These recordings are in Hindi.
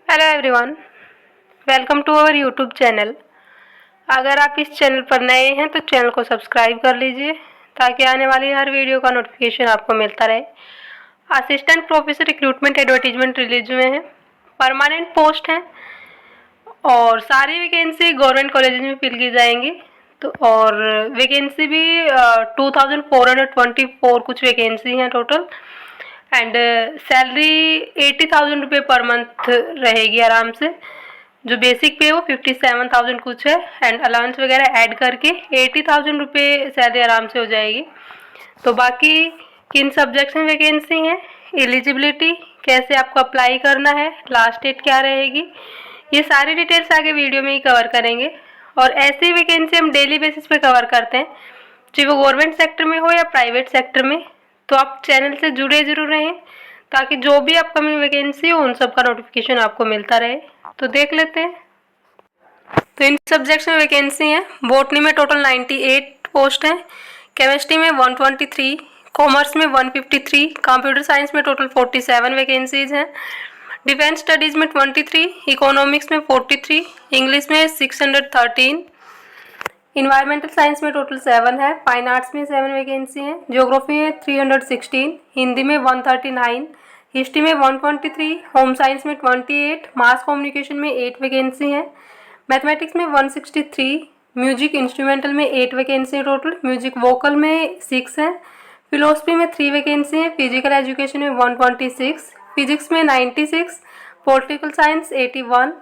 Hello everyone, welcome to our YouTube channel. अगर आप इस चैनल पर नए हैं तो चैनल को सब्सक्राइब कर लीजिए ताकि आने वाली हर वीडियो का नोटिफिकेशन आपको मिलता रहे। Assistant professor recruitment advertisement release हुए हैं, परमानेंट पोस्ट हैं और सारी वैकेंसी गवर्नमेंट कॉलेज में फिल की जाएंगी। तो और वैकेंसी भी 2424 कुछ वैकेंसी हैं टोटल। एंड सैलरी 80,000 रुपये पर मंथ रहेगी आराम से। जो बेसिक पे है वो 57,000 कुछ है एंड अलाउंस वगैरह ऐड करके 80,000 रुपये सैलरी आराम से हो जाएगी। तो बाकी किन सब्जेक्ट्स में वैकेंसी है, एलिजिबिलिटी, कैसे आपको अप्लाई करना है, लास्ट डेट क्या रहेगी, ये सारी डिटेल्स आगे वीडियो में ही कवर करेंगे। और ऐसी वैकेंसी हम डेली बेसिस पे कवर करते हैं, चाहे वो गवर्नमेंट सेक्टर में हो या प्राइवेट सेक्टर में। तो आप चैनल से जुड़े जरूर रहें ताकि जो भी अपकमिंग वैकेंसी हो उन सब का नोटिफिकेशन आपको मिलता रहे। तो देख लेते हैं। तो इन सब्जेक्ट्स में वैकेंसी है। बॉटनी में टोटल 98 पोस्ट हैं, केमिस्ट्री में 123, कॉमर्स में 153, कंप्यूटर साइंस में टोटल 47 वैकेंसीज हैं, डिफेंस स्टडीज़ में 23, इकोनॉमिक्स में 43, इंग्लिश में 613, इन्वायरमेंटल साइंस में टोटल 7 है, फाइन आर्ट्स में 7 वैकेंसी हैं, ज्योग्राफी में 316, हिंदी में 139, हिस्ट्री में 123, होम साइंस में 28, मास कम्युनिकेशन में 8 वैकेंसी हैं, मैथमेटिक्स में 163, म्यूजिक इंस्ट्रूमेंटल में 8 वैकेंसी है टोटल, म्यूजिक वोकल में 6 है, फिलोसफी में 3 वैकेंसी है, फिजिकल एजुकेशन में 126, फिजिक्स में 96, पॉलिटिकल साइंस 81,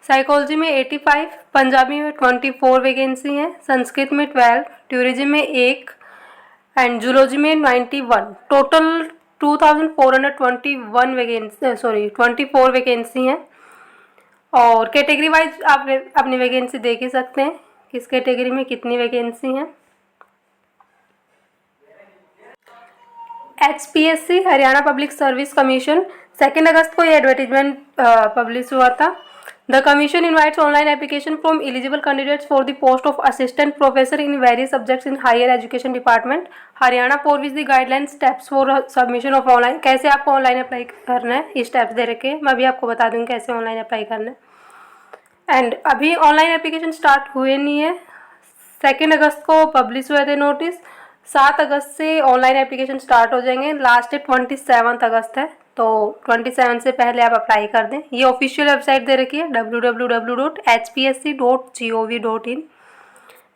साइकोलॉजी में 85, पंजाबी में 24 वैकेंसी हैं, संस्कृत में 12, टूरिज्म में 1 एंड जूलॉजी में 91। टोटल 2421 वैकेंसी 24 वैकेंसी हैं। और कैटेगरी वाइज आप अपनी वैकेंसी देख ही सकते हैं किस कैटेगरी में कितनी वैकेंसी हैं। HPSC Haryana public service commission 2 अगस्त को ये एडवर्टीजमेंट पब्लिश हुआ था। The commission invites online application from eligible candidates for the post of assistant professor in various subjects in higher education department. Haryana forwards the guidelines steps for submission of online। कैसे आपको ऑनलाइन अप्लाई करना है, ये स्टेप्स दे रखे हैं। मैं अभी आपको बता दूँ कैसे ऑनलाइन अप्लाई करना है। एंड अभी ऑनलाइन एप्लीकेशन स्टार्ट हुए नहीं है। 2 अगस्त को पब्लिश हुए थे नोटिस। 7 अगस्त से ऑनलाइन एप्लीकेशन स्टार्ट हो जाएंगे। लास्ट डेट 27 अगस्त है, तो 27 से पहले आप अप्लाई कर दें। ये ऑफिशियल वेबसाइट दे रखी है www.hpsc.gov.in।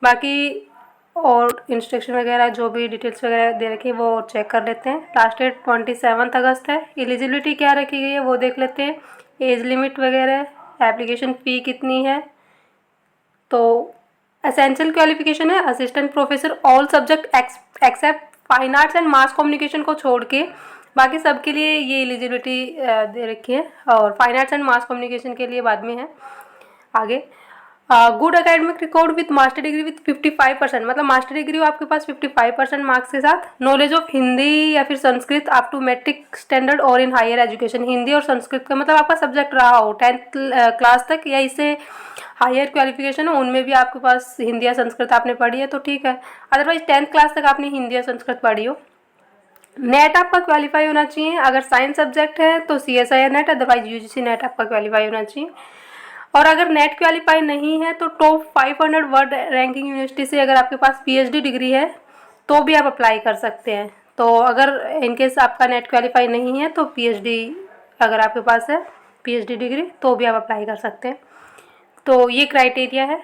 बाकी और इंस्ट्रक्शन वगैरह जो भी डिटेल्स वगैरह दे रखी है वो चेक कर लेते हैं। लास्ट डेट 27 अगस्त है। एलिजिबिलिटी क्या रखी गई है वो देख लेते हैं, एज लिमिट वगैरह, एप्लीकेशन फ़ी कितनी है। तो एसेंशियल क्वालिफिकेशन है assistant professor all subject except fine arts and mass communication को छोड़ के बाकी सब के लिए ये एलिजिबिलिटी दे रखी है। और fine arts and mass communication के लिए बाद में है आगे। Good academic record with master degree with 55%, मतलब मास्टर डिग्री हो आपके पास 55% मार्क्स के साथ। नॉलेज ऑफ हिंदी या फिर Sanskrit up to matric standard और इन हायर एजुकेशन। हिंदी और संस्कृत का मतलब आपका सब्जेक्ट रहा हो 10th क्लास तक या इससे हायर क्वालिफिकेशन हो, उनमें भी आपके पास हिंदी या संस्कृत आपने पढ़ी है तो ठीक है। अदरवाइज 10th क्लास तक आपने हिंदी या संस्कृत पढ़ी हो। नेट आपका क्वालिफाई होना चाहिए। अगर साइंस सब्जेक्ट है तो CSIR net, otherwise UGC net आपका क्वालिफाई होना चाहिए। और अगर नेट क्वालिफाई नहीं है तो टॉप 500 वर्ल्ड रैंकिंग यूनिवर्सिटी से अगर आपके पास PhD डिग्री है तो भी आप अप्लाई कर सकते हैं। तो अगर इनकेस आपका नेट क्वालिफाई नहीं है तो PhD अगर आपके पास है PhD डिग्री तो भी आप अप्लाई कर सकते हैं। तो ये क्राइटेरिया है।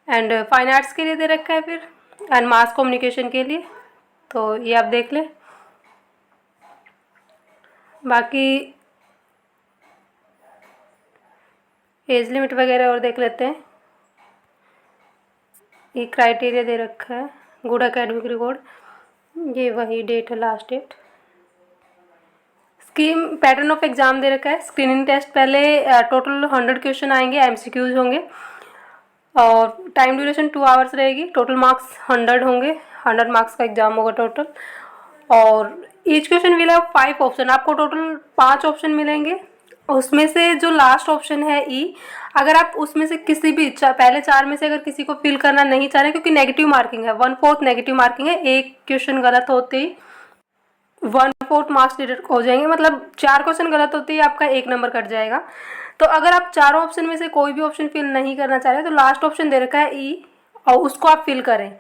एंड फाइन आर्ट्स के लिए दे रखा है फिर, एंड मास कम्युनिकेशन के लिए, तो ये आप देख लें। बाकी एज लिमिट वगैरह और देख लेते हैं। ये क्राइटेरिया दे रखा है, गुड एकेडमिक रिकॉर्ड, ये वही डेट है last date. Scheme pattern of exam दे रखा है। स्क्रीनिंग टेस्ट पहले टोटल 100 क्वेश्चन आएंगे, MCQs होंगे और टाइम ड्यूरेशन 2 आवर्स रहेगी। टोटल मार्क्स 100 होंगे, 100 मार्क्स का एग्जाम होगा टोटल। और each question will have 5 option, आपको टोटल 5 ऑप्शन मिलेंगे। उसमें से जो लास्ट ऑप्शन है E, अगर आप उसमें से किसी भी पहले 4 में से अगर किसी को फिल करना नहीं चाह रहे क्योंकि नेगेटिव मार्किंग है, 1/4 नेगेटिव मार्किंग है, एक क्वेश्चन गलत होते ही 1/4 मार्क्स डिडक्ट हो जाएंगे। मतलब 4 क्वेश्चन गलत होते ही आपका 1 नंबर कट जाएगा। तो अगर आप चारों ऑप्शन में से कोई भी ऑप्शन फिल नहीं करना चाह रहे तो लास्ट ऑप्शन दे रखा है ई, और उसको आप फिल करें।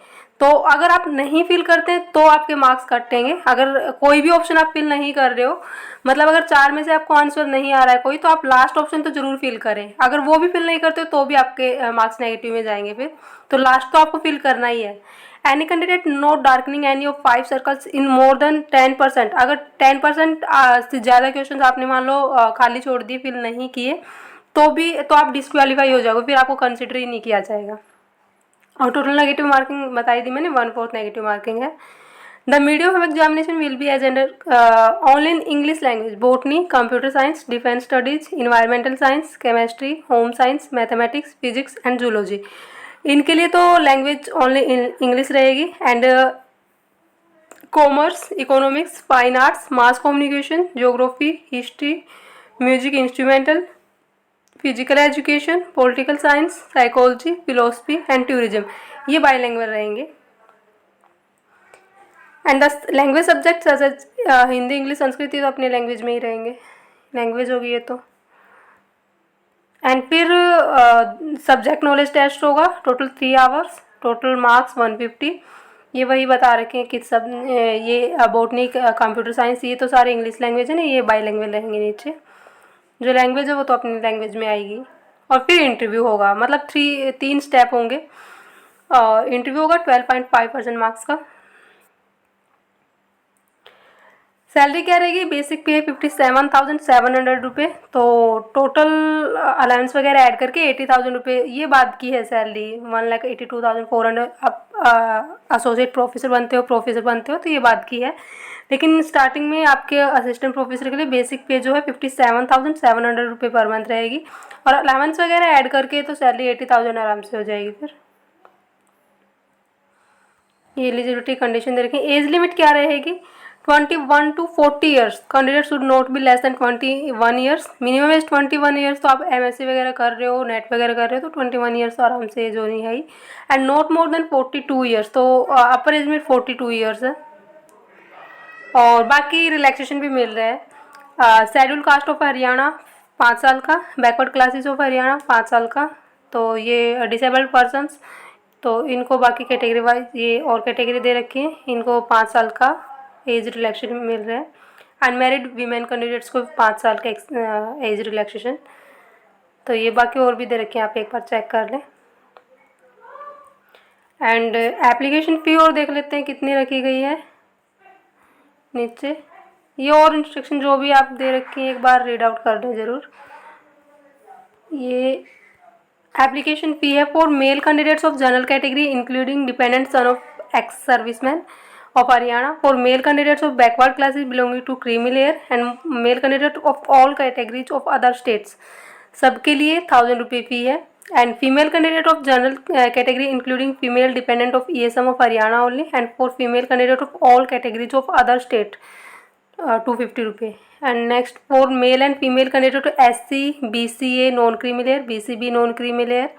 तो अगर आप नहीं फिल करते तो आपके मार्क्स कटेंगे। अगर कोई भी ऑप्शन आप फिल नहीं कर रहे हो, मतलब अगर 4 में से आपको आंसर नहीं आ रहा है कोई, तो आप लास्ट ऑप्शन तो जरूर फिल करें। अगर वो भी फिल नहीं करते हो तो भी आपके मार्क्स नेगेटिव में जाएंगे फिर। तो लास्ट तो आपको फिल करना ही है। Any candidate not darkening any of 5 circles in more than 10%। अगर 10% से ज़्यादा क्वेश्चन आपने मान लो खाली छोड़ दिए, फिल नहीं किए, तो आप डिस्क्वालीफाई हो जाओगे, फिर आपको कंसिडर ही नहीं किया जाएगा। और टोटल नेगेटिव मार्किंग बताई दी मैंने, 1/4 नेगेटिव मार्किंग है। The medium of examination will be as only in English language, botany, computer science, defence studies, environmental science, chemistry, home science, mathematics, physics and zoology. इनके लिए तो लैंग्वेज ओनली इंग्लिश रहेगी। And commerce, economics, fine arts, mass communication, geography, history, music instrumental, physical education, political science, psychology, philosophy and tourism, ये बाईलैंग्वेज रहेंगे। And the language subject Hindi, English, Sanskrit तो अपने लैंग्वेज में ही रहेंगे, लैंग्वेज होगी ये तो। एंड फिर सब्जेक्ट नॉलेज टेस्ट होगा, टोटल 3 आवर्स, टोटल मार्क्स 150। ये वही बता रखे हैं कि सब ये बोटनी, कंप्यूटर साइंस, ये तो सारे इंग्लिश लैंग्वेज है ना, ये बाईलैंग्वेज रहेंगे। नीचे जो लैंग्वेज है वो तो अपनी लैंग्वेज में आएगी। और फिर इंटरव्यू होगा, मतलब 3 स्टेप होंगे। इंटरव्यू होगा 12.5% मार्क्स का। सैलरी क्या रहेगी, बेसिक पे है 57,700 रुपये, तो टोटल अलाउंस वगैरह ऐड करके 80,000 रुपये ये बात की है सैलरी। 1,82,400 आप एसोसिएट प्रोफेसर बनते हो, प्रोफेसर बनते हो तो ये बात की है। लेकिन स्टार्टिंग में आपके असिस्टेंट प्रोफेसर के लिए बेसिक पे जो है 57,700 रुपये पर मंथ रहेगी, और अलाउंस वगैरह ऐड करके तो सैलरी 80,000 आराम से हो जाएगी। फिर ये एलिजिबिलिटी कंडीशन दे रखी है। एज लिमिट क्या रहेगी, 21 to 40 years, candidate should not be less than 21 years. Minimum age 21 years, तो आप एमएससी वगैरह कर रहे हो, नेट वगैरह कर रहे हो तो 21 ईयर्स तो आराम से एज होनी है ही। And not more than 42 years, तो अपर एज में 42 ईयर्स है। और बाकी रिलैक्सेशन भी मिल रहा है। शेड्यूल कास्ट ऑफ हरियाणा 5 साल का, बैकवर्ड क्लासेस ऑफ हरियाणा 5 साल का, तो ये डिसेबल्ड पर्सनस, तो इनको बाकी कैटेगरी वाइज ये और कैटेगरी दे रखी है, इनको 5 साल का एज रिलैक्सेशन मिल रहा है। अनमेरिड वीमेन कैंडिडेट्स को 5 साल का एज रिलैक्सेशन। तो ये बाकी और भी दे रखे हैं, आप एक बार चेक कर लें। एंड एप्लीकेशन फ़ी और देख लेते हैं कितनी रखी गई है नीचे। ये और इंस्ट्रक्शन जो भी आप दे रखी हैं एक बार रीड आउट कर लें ज़रूर। ये एप्लीकेशन फ़ी है for male candidates of general category including dependent son of ex serviceman of Haryana, for male candidates of backward classes belonging to creamy layer and male candidate of all categories of other states, सबके लिए 1,000 रुपये फ़ी है। And female candidate of general category including female dependent of ESM of Haryana only, and for female candidate of all categories of other state 250 रुपये। And next for male and female candidate of SC, BCA non creamy layer, BCB non creamy layer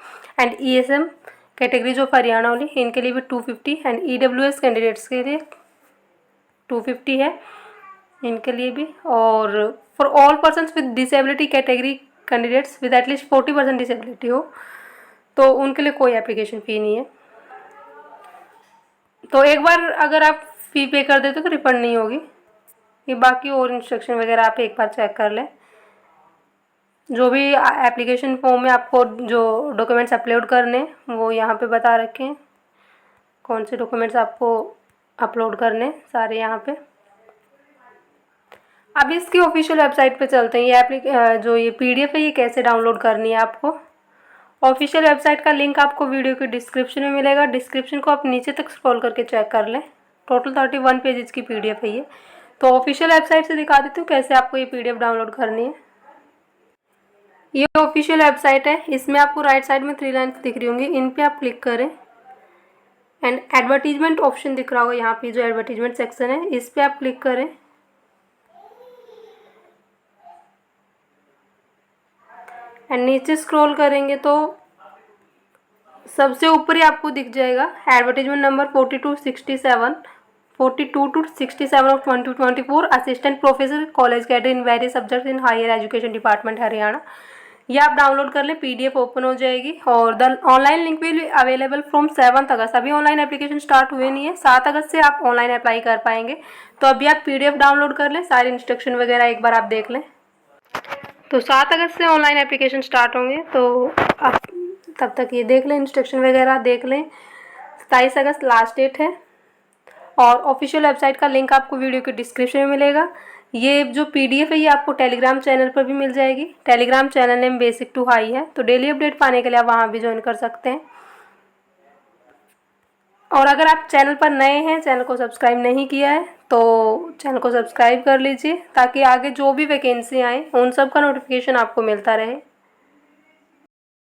and ESM categories of Haryana only, इनके लिए भी 250। एंड EWS कैंडिडेट्स के लिए 250 है इनके लिए भी। और for all persons with disability category candidates with at least 40% disability हो तो उनके लिए कोई एप्लीकेशन फ़ी नहीं है। तो एक बार अगर आप फ़ी पे कर देते तो रिफंड नहीं होगी। ये बाकी और इंस्ट्रक्शन वगैरह आप एक बार चेक कर लें। जो भी एप्लीकेशन फॉर्म में आपको जो डॉक्यूमेंट्स अपलोड करने वो यहाँ पे बता रखे हैं, कौन से डॉक्यूमेंट्स आपको अपलोड करने सारे यहाँ पे। अब इसकी ऑफिशियल वेबसाइट पे चलते हैं। ये जो ये PDF है ये कैसे डाउनलोड करनी है आपको। ऑफिशियल वेबसाइट का लिंक आपको वीडियो के डिस्क्रिप्शन में मिलेगा। डिस्क्रिप्शन को आप नीचे तक स्क्रॉल करके चेक कर लें। टोटल 31 पेजेस की PDF है ये। तो ऑफिशियल वेबसाइट से दिखा देती हूँ कैसे आपको ये PDF डाउनलोड करनी है। ये ऑफिशियल वेबसाइट है, इसमें आपको राइट साइड में 3 लाइन्स दिख रही होंगी, इन पे आप क्लिक करें। एंड एडवर्टीजमेंट ऑप्शन दिख रहा होगा यहाँ पे, जो एडवर्टीजमेंट सेक्शन है इस पे आप क्लिक करें। एंड नीचे स्क्रॉल करेंगे तो सबसे ऊपर ही आपको दिख जाएगा advertisement number 4267 to 67 of 2024 assistant professor college cadre in various subjects in higher education department Haryana. ये आप डाउनलोड कर लें, PDF ओपन हो जाएगी। और the online link will be available from 7 अगस्त। अभी ऑनलाइन एप्लीकेशन स्टार्ट हुए नहीं है, 7 अगस्त से आप ऑनलाइन अप्लाई कर पाएंगे। तो अभी आप PDF डाउनलोड कर लें, सारे इंस्ट्रक्शन वगैरह एक बार आप देख लें। तो 7 अगस्त से ऑनलाइन एप्लीकेशन स्टार्ट होंगे, तो आप तब तक ये देख लें, इंस्ट्रक्शन वगैरह देख लें। 27 अगस्त लास्ट डेट है। और ऑफिशियल वेबसाइट का लिंक आपको वीडियो के डिस्क्रिप्शन में मिलेगा। ये जो PDF है ये आपको टेलीग्राम चैनल पर भी मिल जाएगी। Telegram channel name basic to high है, तो डेली अपडेट पाने के लिए आप वहाँ भी ज्वाइन कर सकते हैं। और अगर आप चैनल पर नए हैं, चैनल को सब्सक्राइब नहीं किया है, तो चैनल को सब्सक्राइब कर लीजिए, ताकि आगे जो भी वैकेंसी आए उन सब का नोटिफिकेशन आपको मिलता रहे।